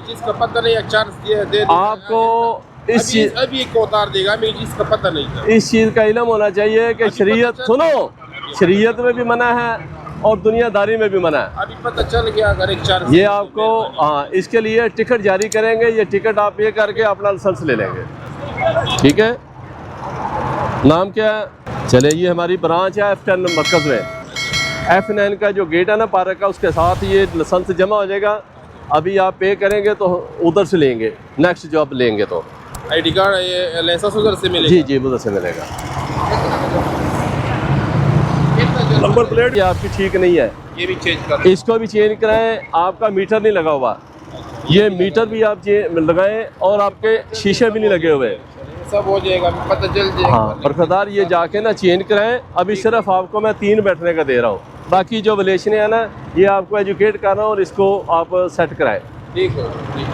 चीज का पता नहीं, चांस दे आपको इस चीज अभी को उतार देगा, मेरी चीज का पता नहीं था। इस चीज़ का इल्म होना चाहिए कि शरीयत, सुनो, शरीयत में भी मना है और दुनियादारी में भी मना है। अभी पता चल गया अगर एक चांस ये आपको, हाँ, इसके लिए टिकट जारी करेंगे। ये टिकट आप ये करके अपना लाइसेंस ले लेंगे, ठीक है। नाम क्या है? चले, ये हमारी ब्रांच है F10 मरकज़ में। F9 का जो गेट है ना पार्क का, उसके साथ ये लाइसेंस जमा हो जाएगा। अभी आप पे करेंगे तो उधर से लेंगे, नेक्स्ट जॉब लेंगे तो आईडी कार्ड, ये लाइसेंस उधर से मिलेगा। जी जी, उधर से मिलेगा। नंबर प्लेट ये आपकी ठीक नहीं है, ये भी चेंज कर, इसको भी चेंज कराएं। आपका मीटर नहीं लगा हुआ, ये मीटर भी आप लगाएं और आपके शीशे भी नहीं लगे हुए। सब हो जाएगा, पता चल जाएगा। हाँ, बरकरार ये जाके ना चेंज कराएं। अभी सिर्फ आपको मैं 3 बैठने का दे रहा हूँ, बाकी जो वलेशन है ना, ये आपको एजुकेट कर रहा हूँ और इसको आप सेट कराएं। ठीक है, ठीक है।